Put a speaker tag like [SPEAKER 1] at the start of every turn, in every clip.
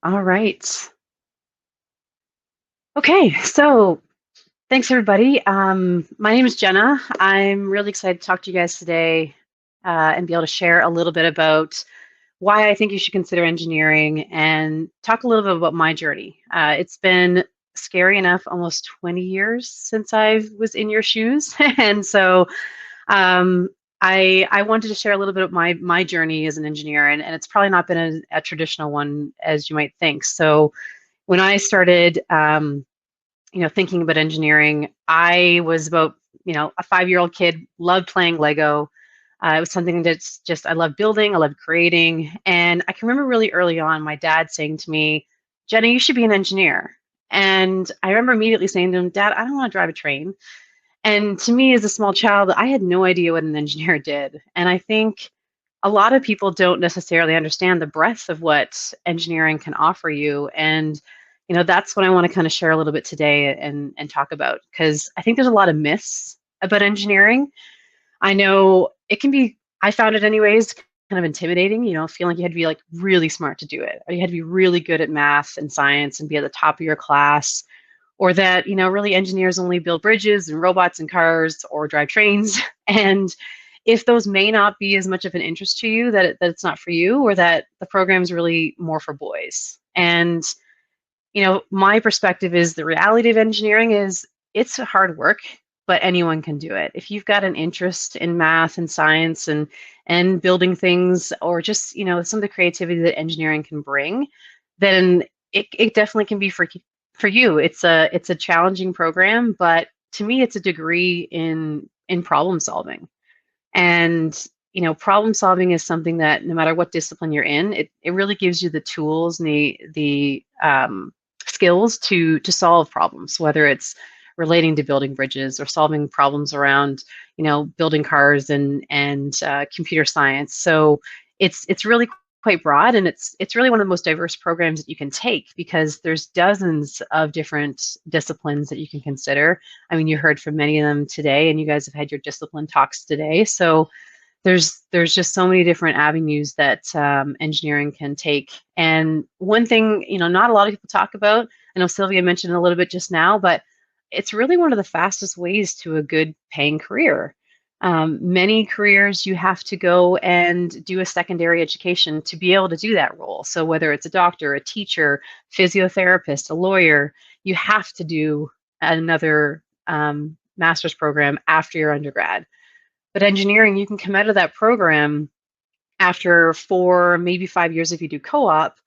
[SPEAKER 1] All right. Okay, so thanks everybody. My name is Jenna. I'm really excited to talk to you guys today and be able to share a little bit about why I think you should consider engineering and talk a little bit about my journey. It's been scary enough, almost 20 years since I was in your shoes, and so um, I wanted to share a little bit of my journey as an engineer, and it's probably not been a traditional one as you might think. So when I started, thinking about engineering, I was about, a 5-year-old kid, loved playing Lego. It was something that's just, I love building, I love creating. And I can remember really early on my dad saying to me, Jenna, you should be an engineer. And I remember immediately saying to him, Dad, I don't want to drive a train. And to me, as a small child, I had no idea what an engineer did. And I think a lot of people don't necessarily understand the breadth of what engineering can offer you. And that's what I want to kind of share a little bit today and talk about, because I think there's a lot of myths about engineering. I know it can be, I found it anyways, kind of intimidating, feeling like you had to be like really smart to do it, or you had to be really good at math and science and be at the top of your class, or that, really engineers only build bridges and robots and cars or drive trains. And if those may not be as much of an interest to you, that it's not for you, or that the program is really more for boys. And my perspective is the reality of engineering is it's hard work, but anyone can do it. If you've got an interest in math and science and building things, or just, some of the creativity that engineering can bring, then it definitely can be for you. It's a challenging program, but to me it's a degree in problem solving. And problem solving is something that no matter what discipline you're in, it really gives you the tools and the skills to solve problems, whether it's relating to building bridges or solving problems around building cars and computer science. So it's really quite broad, and it's really one of the most diverse programs that you can take, because there's dozens of different disciplines that you can consider. I mean, you heard from many of them today, and you guys have had your discipline talks today. So there's just so many different avenues that engineering can take. And one thing, not a lot of people talk about, I know Sylvia mentioned a little bit just now, but it's really one of the fastest ways to a good paying career. Many careers, you have to go and do a secondary education to be able to do that role. So whether it's a doctor, a teacher, physiotherapist, a lawyer, you have to do another master's program after your undergrad. But engineering, you can come out of that program after 4, maybe 5 years if you do co-op,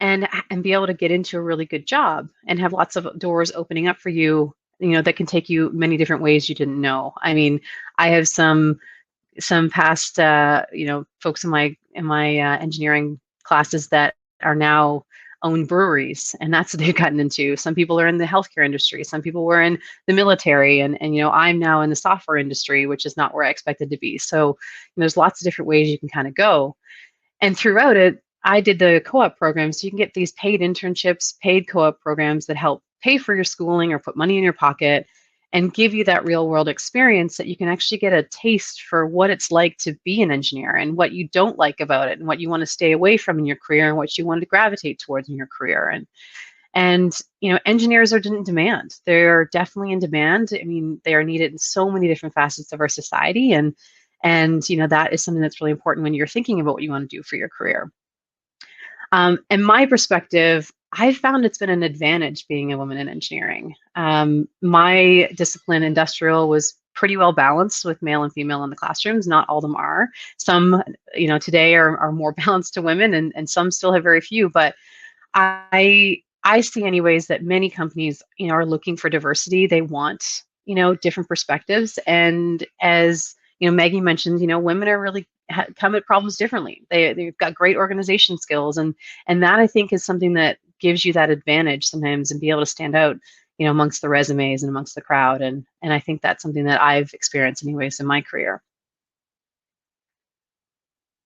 [SPEAKER 1] and be able to get into a really good job and have lots of doors opening up for you, that can take you many different ways you didn't know. I mean, I have some past folks in my engineering classes that are now own breweries, and that's what they've gotten into. Some people are in the healthcare industry, some people were in the military, and I'm now in the software industry, which is not where I expected to be. So there's lots of different ways you can kind of go. And throughout it, I did the co-op program, so you can get these paid internships, paid co-op programs that help pay for your schooling or put money in your pocket and give you that real world experience, that you can actually get a taste for what it's like to be an engineer and what you don't like about it and what you want to stay away from in your career and what you want to gravitate towards in your career. And engineers are in demand. They're definitely in demand. I mean, they are needed in so many different facets of our society, and that is something that's really important when you're thinking about what you want to do for your career. And my perspective, I've found it's been an advantage being a woman in engineering. My discipline, industrial, was pretty well balanced with male and female in the classrooms. Not all of them are. Some, today are more balanced to women, and some still have very few. But I see anyways that many companies, are looking for diversity. They want, different perspectives. And as Maggie mentioned, women are really come at problems differently. They've got great organization skills, and that I think is something that gives you that advantage sometimes, and be able to stand out, amongst the resumes and amongst the crowd. And I think that's something that I've experienced anyways in my career.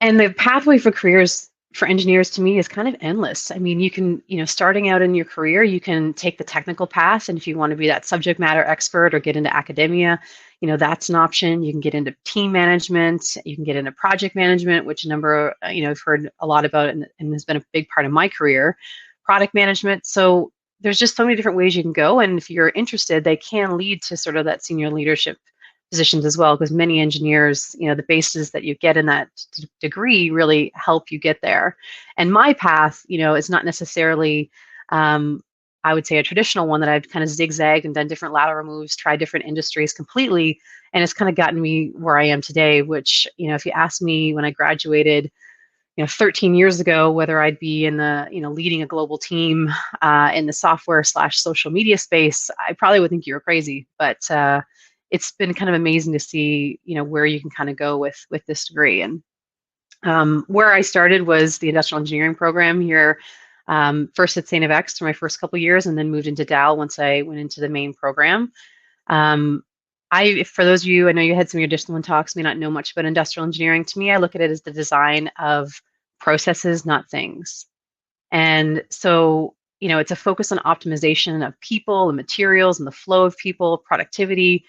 [SPEAKER 1] And the pathway for careers for engineers to me is kind of endless. I mean, you can, starting out in your career, you can take the technical path. And if you want to be that subject matter expert or get into academia, that's an option. You can get into team management. You can get into project management, which a number, I've heard a lot about and has been a big part of my career, product management. So there's just so many different ways you can go. And if you're interested, they can lead to sort of that senior leadership positions as well, because many engineers, the bases that you get in that degree really help you get there. And my path, is not necessarily, I would say, a traditional one that I've kind of zigzagged and done different lateral moves, tried different industries completely, and it's kind of gotten me where I am today. Which, if you ask me when I graduated, 13 years ago, whether I'd be in the, leading a global team in the software/social media space, I probably would think you were crazy. But it's been kind of amazing to see, where you can kind of go with this degree. And where I started was the industrial engineering program here, first at St. FX for my first couple of years, and then moved into Dal once I went into the main program. For those of you, I know you had some of your discipline talks, may not know much about industrial engineering. To me, I look at it as the design of processes, not things. And so, it's a focus on optimization of people and materials and the flow of people, productivity,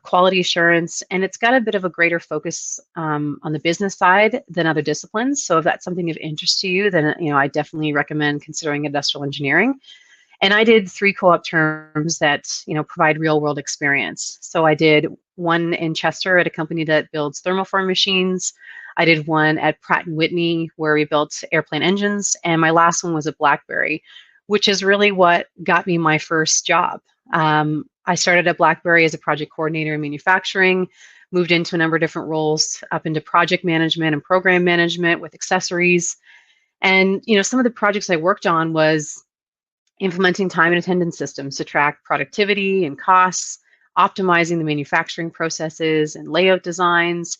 [SPEAKER 1] quality assurance, and it's got a bit of a greater focus on the business side than other disciplines. So if that's something of interest to you, then, I definitely recommend considering industrial engineering. And I did 3 co-op terms that, provide real world experience. So I did one in Chester at a company that builds thermoform machines. I did one at Pratt & Whitney where we built airplane engines. And my last one was at BlackBerry, which is really what got me my first job. I started at BlackBerry as a project coordinator in manufacturing, moved into a number of different roles up into project management and program management with accessories. And, some of the projects I worked on was implementing time and attendance systems to track productivity and costs, optimizing the manufacturing processes and layout designs.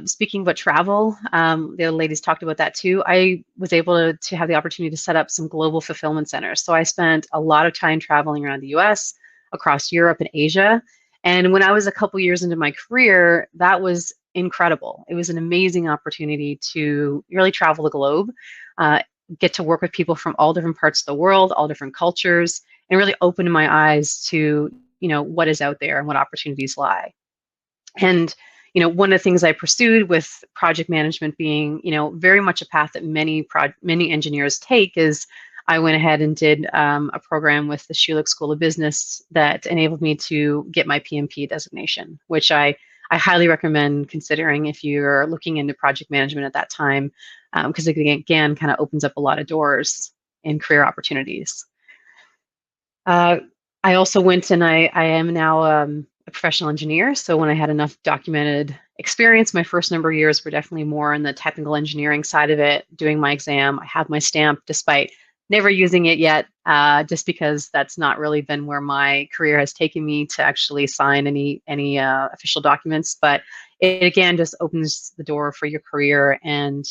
[SPEAKER 1] Speaking about travel, the other ladies talked about that too. I was able to have the opportunity to set up some global fulfillment centers. So I spent a lot of time traveling around the US, across Europe and Asia. And when I was a couple years into my career, that was incredible. It was an amazing opportunity to really travel the globe, get to work with people from all different parts of the world, all different cultures, and really open my eyes to, what is out there and what opportunities lie. And, one of the things I pursued with project management being, very much a path that many engineers take is I went ahead and did a program with the Schulich School of Business that enabled me to get my PMP designation, which I highly recommend considering if you're looking into project management at that time, because it again kind of opens up a lot of doors in career opportunities. I also went and I am now a professional engineer. So when I had enough documented experience, my first number of years were definitely more in the technical engineering side of it, doing my exam. I have my stamp despite never using it yet, just because that's not really been where my career has taken me to actually sign any official documents. But it again just opens the door for your career and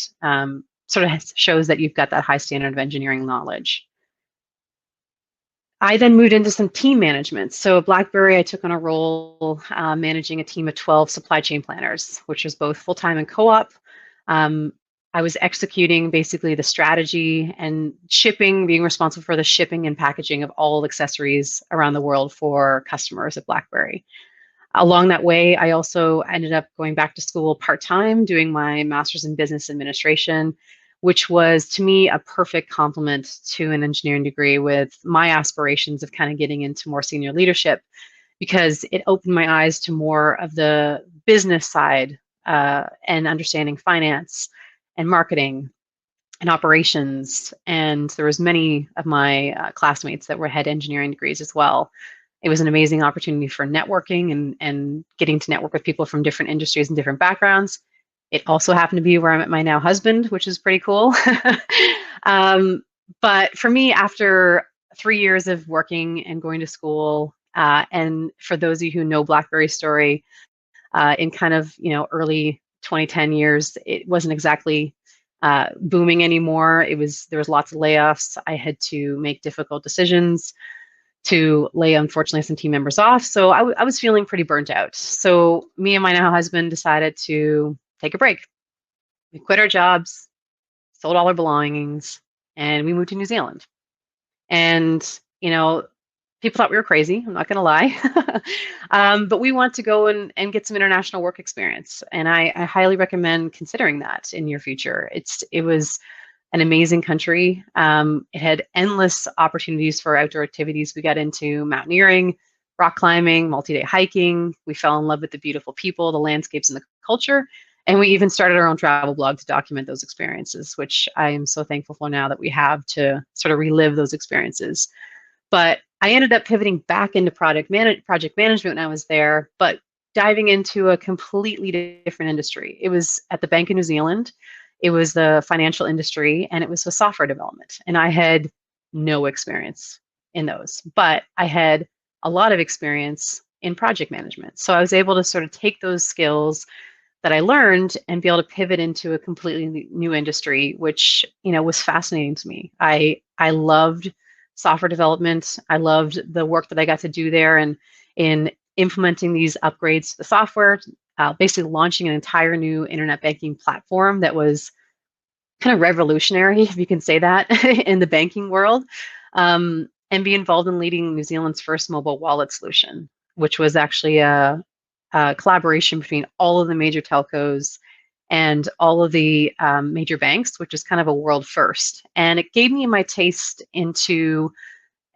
[SPEAKER 1] sort of shows that you've got that high standard of engineering knowledge. I then moved into some team management. So at BlackBerry, I took on a role managing a team of 12 supply chain planners, which was both full-time and co-op. I was executing basically the strategy and shipping, being responsible for the shipping and packaging of all accessories around the world for customers at BlackBerry. Along that way, I also ended up going back to school part-time, doing my master's in business administration, which was to me a perfect complement to an engineering degree with my aspirations of kind of getting into more senior leadership, because it opened my eyes to more of the business side and understanding finance and marketing and operations. And there was many of my classmates that had engineering degrees as well. It was an amazing opportunity for networking and getting to network with people from different industries and different backgrounds. It also happened to be where I met my now husband, which is pretty cool. But for me, after 3 years of working and going to school, and for those of you who know BlackBerry's story, in kind of early 2010 years, it wasn't exactly booming anymore. There was lots of layoffs. I had to make difficult decisions to lay, unfortunately, some team members off. So I was feeling pretty burnt out. So me and my now husband decided to take a break. We quit our jobs, sold all our belongings, and we moved to New Zealand. And, people thought we were crazy, I'm not going to lie. But we want to go and get some international work experience. And I highly recommend considering that in your future. It was an amazing country. It had endless opportunities for outdoor activities. We got into mountaineering, rock climbing, multi-day hiking. We fell in love with the beautiful people, the landscapes, and the culture. And we even started our own travel blog to document those experiences, which I am so thankful for now that we have to sort of relive those experiences. But I ended up pivoting back into project management when I was there, but diving into a completely different industry. It was at the Bank of New Zealand. It was the financial industry, and it was with software development. And I had no experience in those, but I had a lot of experience in project management. So I was able to sort of take those skills that I learned and be able to pivot into a completely new industry, which was fascinating to me. I loved software development. I loved the work that I got to do there, and in implementing these upgrades to the software, basically launching an entire new internet banking platform that was kind of revolutionary, if you can say that, in the banking world, and be involved in leading New Zealand's first mobile wallet solution, which was actually a collaboration between all of the major telcos and all of the major banks, which is kind of a world first. And it gave me my taste into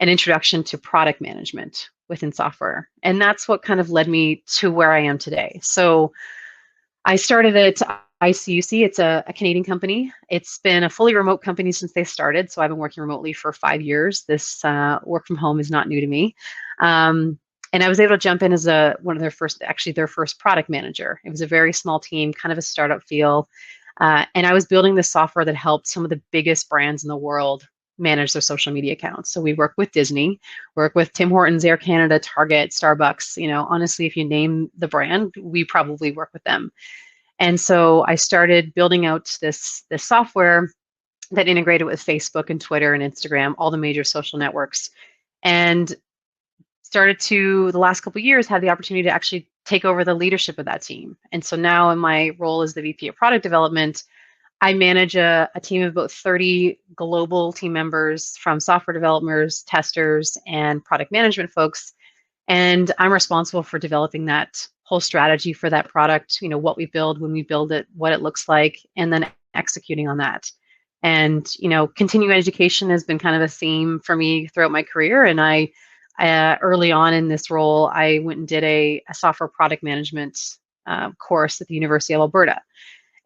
[SPEAKER 1] an introduction to product management within software. And that's what kind of led me to where I am today. So I started at ICUC. It's a Canadian company. It's been a fully remote company since they started. So I've been working remotely for 5 years. This work from home is not new to me. And I was able to jump in as one of their first product manager. It was a very small team, kind of a startup feel. And I was building this software that helped some of the biggest brands in the world manage their social media accounts. So we work with Disney, work with Tim Hortons, Air Canada, Target, Starbucks. Honestly, if you name the brand, we probably work with them. And so I started building out this software that integrated with Facebook and Twitter and Instagram, all the major social networks. And started to, the last couple of years, had the opportunity to actually take over the leadership of that team. And so now in my role as the VP of product development, I manage a team of about 30 global team members, from software developers, testers, and product management folks. And I'm responsible for developing that whole strategy for that product, what we build, when we build it, what it looks like, and then executing on that. And, continuing education has been kind of a theme for me throughout my career. And I early on in this role, I went and did a software product management course at the University of Alberta.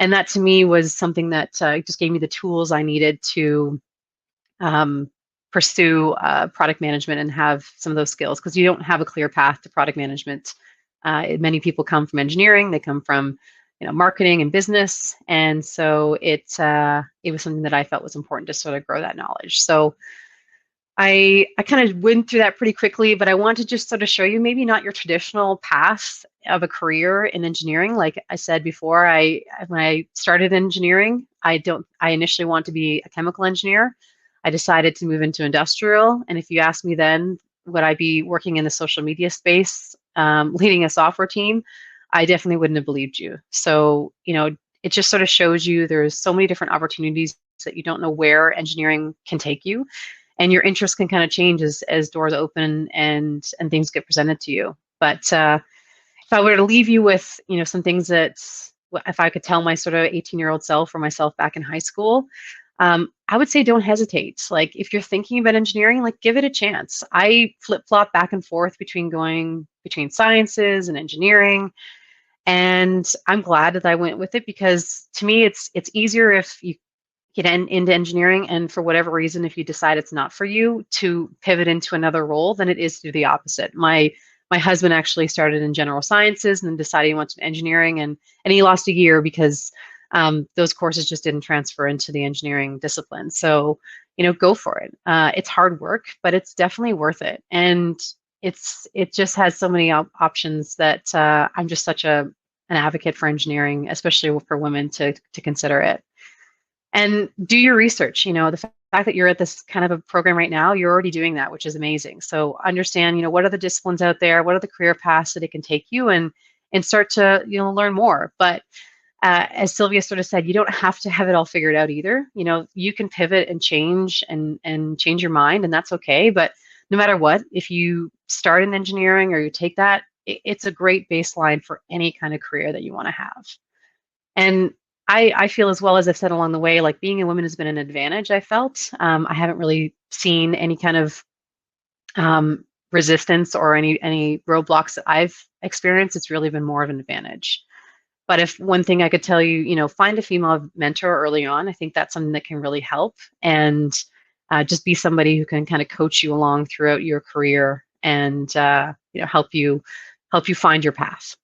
[SPEAKER 1] And that to me was something that just gave me the tools I needed to pursue product management and have some of those skills, because you don't have a clear path to product management. Many people come from engineering, they come from marketing and business. And so it was something that I felt was important to sort of grow that knowledge. So I kind of went through that pretty quickly, but I want to just sort of show you maybe not your traditional path of a career in engineering. Like I said before, when I started engineering, I initially want to be a chemical engineer. I decided to move into industrial. And if you asked me then, would I be working in the social media space, leading a software team, I definitely wouldn't have believed you. So, it just sort of shows you there's so many different opportunities that you don't know where engineering can take you. And your interest can kind of change as doors open and things get presented to you. But if I were to leave you with, some things that, if I could tell my sort of 18-year-old self or myself back in high school, I would say don't hesitate. Like, if you're thinking about engineering, like, give it a chance. I flip-flop back and forth between sciences and engineering. And I'm glad that I went with it, because to me, it's easier if you get into engineering, and for whatever reason, if you decide it's not for you, to pivot into another role than it is to do the opposite. My husband actually started in general sciences and then decided he wanted engineering, and he lost a year because those courses just didn't transfer into the engineering discipline. So, go for it. It's hard work, but it's definitely worth it. And it just has so many options that I'm just such an advocate for engineering, especially for women to consider it. And do your research. The fact that you're at this kind of a program right now, you're already doing that, which is amazing. So understand, what are the disciplines out there? What are the career paths that it can take you, and start to, learn more. But as Sylvia sort of said, you don't have to have it all figured out either. You know, you can pivot and change and change your mind, and that's okay. But no matter what, if you start in engineering or you take that, it's a great baseline for any kind of career that you want to have. And I feel as well, as I've said along the way, like being a woman has been an advantage. I felt I haven't really seen any kind of resistance or any roadblocks that I've experienced. It's really been more of an advantage. But if one thing I could tell you, you know, find a female mentor early on. I think that's something that can really help, and just be somebody who can kind of coach you along throughout your career and you know, help you find your path.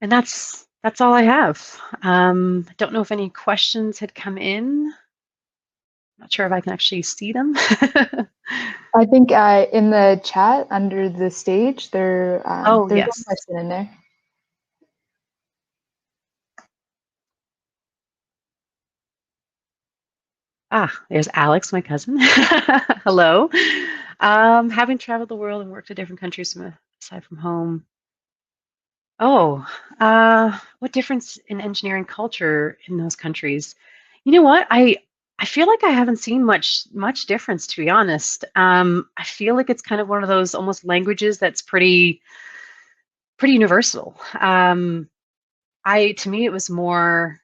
[SPEAKER 1] And that's all I have. I don't know if any questions had come in. Not sure if I can actually see them.
[SPEAKER 2] I think in the chat under the stage, there's
[SPEAKER 1] yes.
[SPEAKER 2] one question in there.
[SPEAKER 1] There's Alex, my cousin. Hello. Having traveled the world and worked in different countries aside from home. Oh, what difference in engineering culture in those countries? You know what? I feel like I haven't seen much difference, to be honest. I feel like it's kind of one of those almost languages that's pretty universal. To me, it was more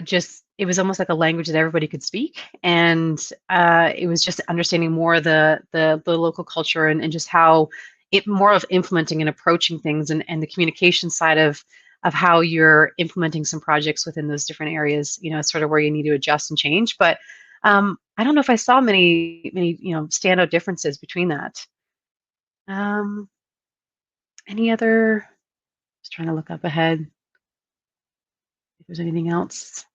[SPEAKER 1] just, it was almost like a language that everybody could speak, and it was just understanding more of the local culture, and just how it more of implementing and approaching things, and the communication side of how you're implementing some projects within those different areas. You know, sort of where you need to adjust and change. But I don't know if I saw many you know, standout differences between that. Any other? Just trying to look up ahead if there's anything else.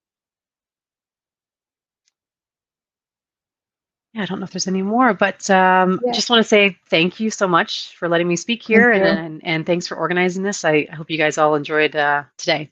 [SPEAKER 1] Yeah, I don't know if there's any more, but just want to say thank you so much for letting me speak here, and thanks for organizing this. I hope you guys all enjoyed today.